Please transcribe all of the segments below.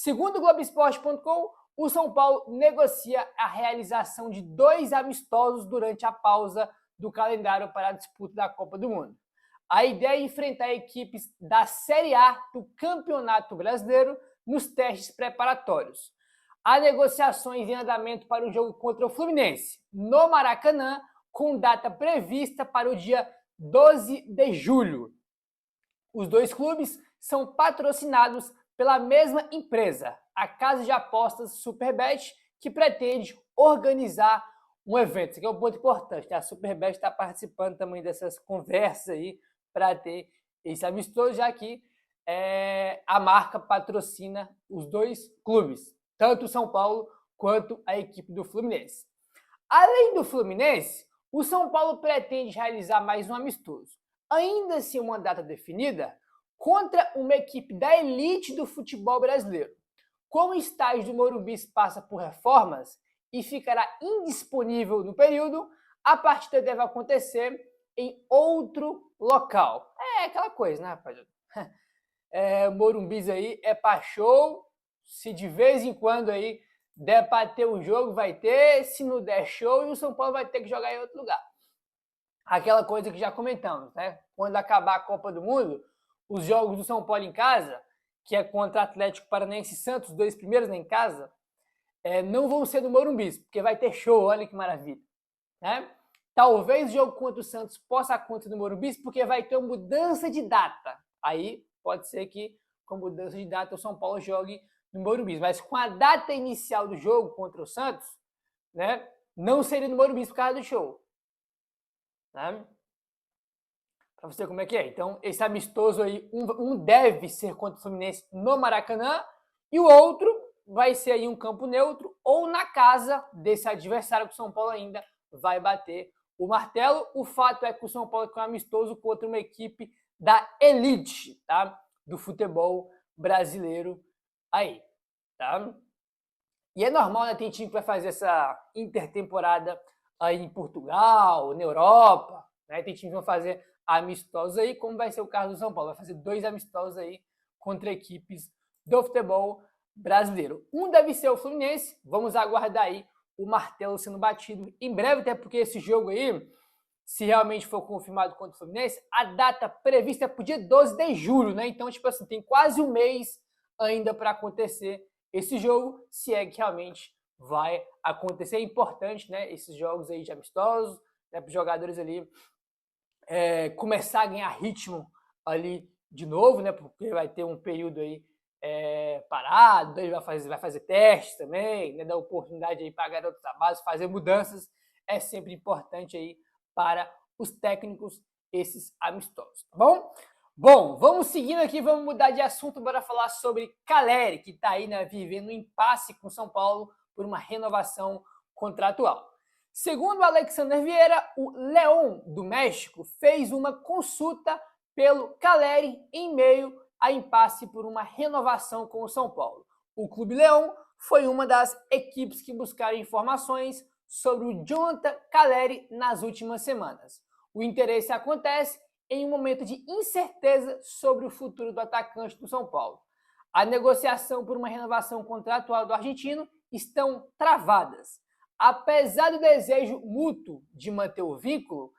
Segundo o Globoesporte.com, o São Paulo negocia a realização de 2 amistosos durante a pausa do calendário para a disputa da Copa do Mundo. A ideia é enfrentar equipes da Série A do Campeonato Brasileiro nos testes preparatórios. Há negociações em andamento para o jogo contra o Fluminense, no Maracanã, com data prevista para o dia 12 de julho. Os dois clubes são patrocinados pela mesma empresa, a casa de apostas Superbet, que pretende organizar um evento. Isso aqui é um ponto importante, né? A Superbet está participando também dessas conversas aí para ter esse amistoso, já que a marca patrocina os dois clubes, tanto o São Paulo quanto a equipe do Fluminense. Além do Fluminense, o São Paulo pretende realizar mais um amistoso, ainda sem uma data definida, contra uma equipe da elite do futebol brasileiro. Como o estádio do Morumbi passa por reformas e ficará indisponível no período, a partida deve acontecer em outro local. É aquela coisa, né, rapaziada? Morumbis aí é pra show, se de vez em quando aí der para ter um jogo, vai ter, se não der show, e o São Paulo vai ter que jogar em outro lugar. Aquela coisa que já comentamos, né? Quando acabar a Copa do Mundo, os jogos do São Paulo em casa, que é contra Atlético Paranaense e Santos, os dois primeiros em casa, não vão ser do Morumbi, porque vai ter show, olha que maravilha. Né? Talvez o jogo contra o Santos possa acontecer no Morumbi, porque vai ter uma mudança de data. Aí pode ser que com mudança de data o São Paulo jogue no Morumbi. Mas com a data inicial do jogo contra o Santos, né, não seria no Morumbi por causa do show. Né? Para você como é que é. Então, esse amistoso aí, um deve ser contra o Fluminense no Maracanã e o outro vai ser aí um campo neutro ou na casa desse adversário que o São Paulo ainda vai bater o martelo. O fato é que o São Paulo tem um amistoso contra uma equipe da elite, tá? Do futebol brasileiro aí, tá? E é normal, né? Tem time que vai fazer essa intertemporada aí em Portugal, na Europa, né? Tem time que vão fazer amistosos aí, como vai ser o caso do São Paulo. Vai fazer 2 amistosos aí contra equipes do futebol brasileiro. Um deve ser o Fluminense, vamos aguardar aí o martelo sendo batido em breve, até porque esse jogo aí, se realmente for confirmado contra o Fluminense, a data prevista é para o dia 12 de julho, né? Então, tipo assim, tem quase um mês ainda para acontecer esse jogo, se é que realmente vai acontecer. É importante, né? Esses jogos aí de amistosos, né, para os jogadores ali começar a ganhar ritmo ali de novo, né? Porque vai ter um período aí parado, ele vai fazer testes também, né? Dar oportunidade aí para garotos da base fazer mudanças. É sempre importante aí para os técnicos esses amistosos, tá bom? Bom, vamos seguindo aqui, vamos mudar de assunto, bora falar sobre Caleri, que está aí, né, vivendo um impasse com São Paulo por uma renovação contratual. Segundo o Alexander Vieira, o León do México fez uma consulta pelo Caleri em meio a impasse por uma renovação com o São Paulo. O Clube León foi uma das equipes que buscaram informações sobre o Jonathan Caleri nas últimas semanas. O interesse acontece em um momento de incerteza sobre o futuro do atacante do São Paulo. A negociação por uma renovação contratual do argentino estão travadas. Apesar do desejo mútuo de manter o vínculo,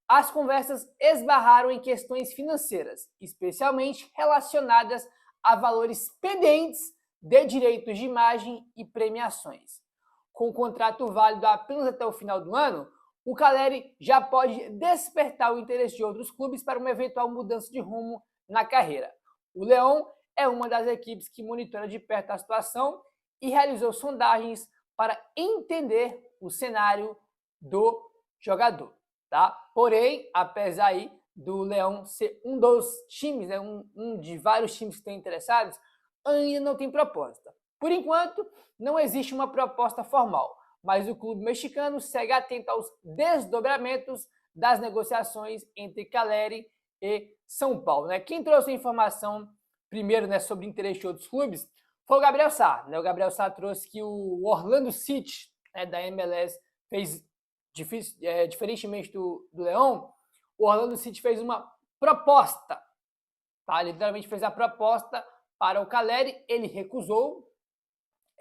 as conversas esbarraram em questões financeiras, especialmente relacionadas a valores pendentes de direitos de imagem e premiações. Com o contrato válido apenas até o final do ano, o Caleri já pode despertar o interesse de outros clubes para uma eventual mudança de rumo na carreira. O León é uma das equipes que monitora de perto a situação e realizou sondagens para entender o cenário do jogador. Tá? Porém, apesar aí do León ser um dos times, né, um de vários times que estão interessados, ainda não tem proposta. Por enquanto, não existe uma proposta formal, mas o clube mexicano segue atento aos desdobramentos das negociações entre Caleri e São Paulo. Né? Quem trouxe a informação primeiro, né, sobre interesse de outros clubes foi o Gabriel Sá. Né? O Gabriel Sá trouxe que o Orlando City, né, da MLS, fez, diferentemente do León, o Orlando City fez uma proposta. Tá? Literalmente fez a proposta para o Caleri, ele recusou,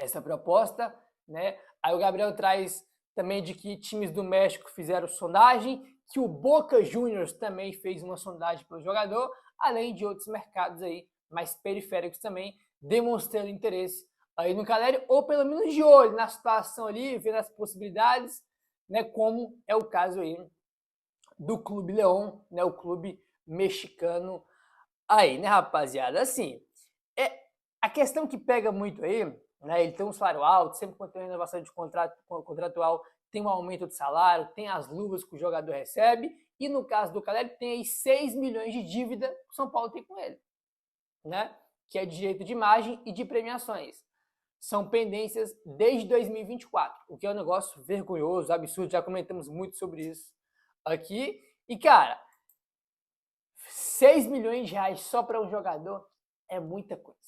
essa proposta, né? Aí o Gabriel traz também de que times do México fizeram sondagem, que o Boca Juniors também fez uma sondagem pelo jogador, além de outros mercados aí mais periféricos também, demonstrando interesse aí no Caleri, ou pelo menos de olho na situação ali, vendo as possibilidades, né? Como é o caso aí do Clube León, né? O clube mexicano aí, né, rapaziada? Assim, a questão que pega muito aí, né? Ele tem um salário alto, sempre quando tem renovação de contrato contratual, tem um aumento de salário, tem as luvas que o jogador recebe, e no caso do Caleri, tem aí 6 milhões de dívida que o São Paulo tem com ele, né? Que é direito de imagem e de premiações. São pendências desde 2024, o que é um negócio vergonhoso, absurdo, já comentamos muito sobre isso aqui. E, cara, 6 milhões de reais só para um jogador é muita coisa.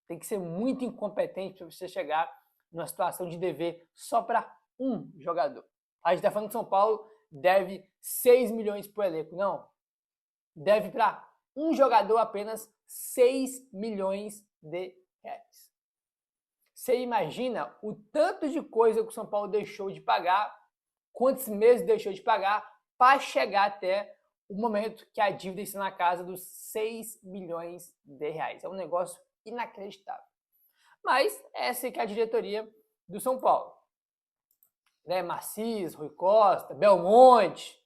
Tem que ser muito incompetente para você chegar numa situação de dever só para um jogador. A gente está falando que São Paulo deve 6 milhões para o elenco. Não. Deve para um jogador apenas 6 milhões de reais. Você imagina o tanto de coisa que o São Paulo deixou de pagar, quantos meses deixou de pagar, para chegar até o momento que a dívida está na casa dos 6 milhões de reais. É um negócio inacreditável. Mas essa é que é a diretoria do São Paulo. Né? Macias, Rui Costa, Belmonte,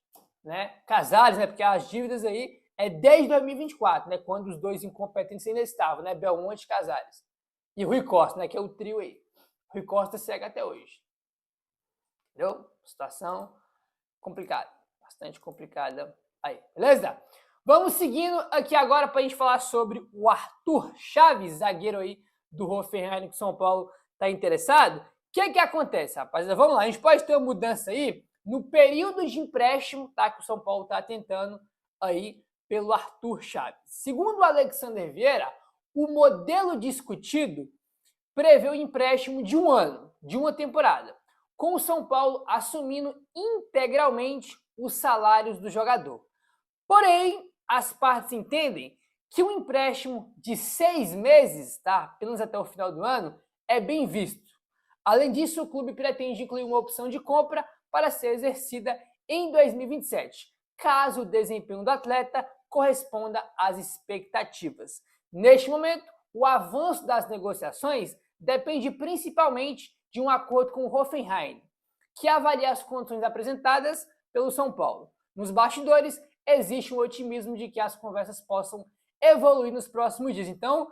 né? Casares, né? Porque as dívidas aí é desde 2024, né? Quando os dois incompetentes ainda estavam, né? Belmonte e Casares. E Rui Costa, né? Que é o trio aí. Rui Costa segue até hoje. Entendeu? Situação complicada. Bastante complicada aí. Beleza? Vamos seguindo aqui agora para a gente falar sobre o Arthur Chaves, zagueiro aí do Hoffenheim, que o São Paulo está interessado. O que acontece, rapaziada? Vamos lá, a gente pode ter uma mudança aí no período de empréstimo, tá? Que o São Paulo está tentando aí pelo Arthur Chaves. Segundo o Alexander Vieira, o modelo discutido prevê o empréstimo de 1 ano, de uma temporada, com o São Paulo assumindo integralmente os salários do jogador. Porém, as partes entendem que um empréstimo de 6 meses, tá, apenas até o final do ano, é bem visto. Além disso, o clube pretende incluir uma opção de compra para ser exercida em 2027, caso o desempenho do atleta corresponda às expectativas. Neste momento, o avanço das negociações depende principalmente de um acordo com o Hoffenheim, que avalia as condições apresentadas pelo São Paulo. Nos bastidores, existe um otimismo de que as conversas possam evoluir nos próximos dias. Então,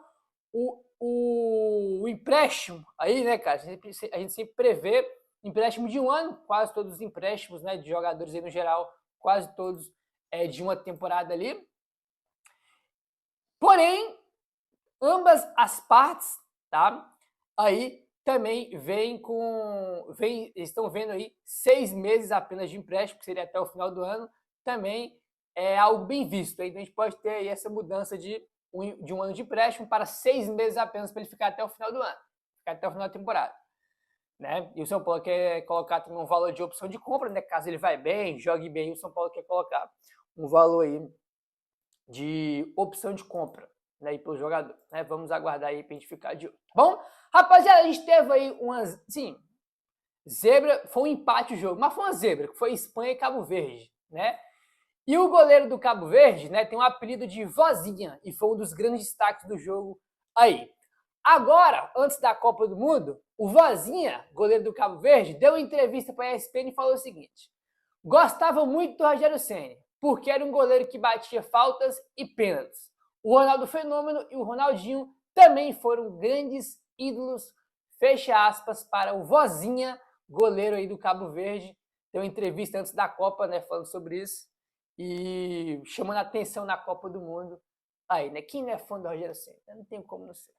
o empréstimo aí, né, cara, a gente sempre prevê empréstimo de 1 ano, quase todos os empréstimos, né, de jogadores aí no geral, quase todos de uma temporada ali. Porém, ambas as partes, tá, aí também estão vendo aí 6 meses apenas de empréstimo, que seria até o final do ano, também é algo bem visto. Então a gente pode ter aí essa mudança de 1 ano de empréstimo para 6 meses apenas para ele ficar até o final do ano, ficar até o final da temporada. Né? E o São Paulo quer colocar também um valor de opção de compra, né? Caso ele vai bem, jogue bem, o São Paulo quer colocar um valor aí de opção de compra, né, pelo jogador. Né? Vamos aguardar aí para a gente ficar de olho. Tá bom? Rapaziada, a gente teve aí umas. Sim, zebra, foi um empate o jogo, mas foi uma zebra, que foi Espanha e Cabo Verde, né? E o goleiro do Cabo Verde, né, tem um apelido de Vozinha, e foi um dos grandes destaques do jogo aí. Agora, antes da Copa do Mundo, o Vozinha, goleiro do Cabo Verde, deu uma entrevista para a ESPN e falou o seguinte: gostava muito do Rogério Ceni, porque era um goleiro que batia faltas e pênaltis. O Ronaldo Fenômeno e o Ronaldinho também foram grandes ídolos, fecha aspas, para o Vozinha, goleiro aí do Cabo Verde. Deu uma entrevista antes da Copa, né, falando sobre isso e chamando a atenção na Copa do Mundo. Aí, né, quem não é fã do Rogério Ceni? Não tem como não ser.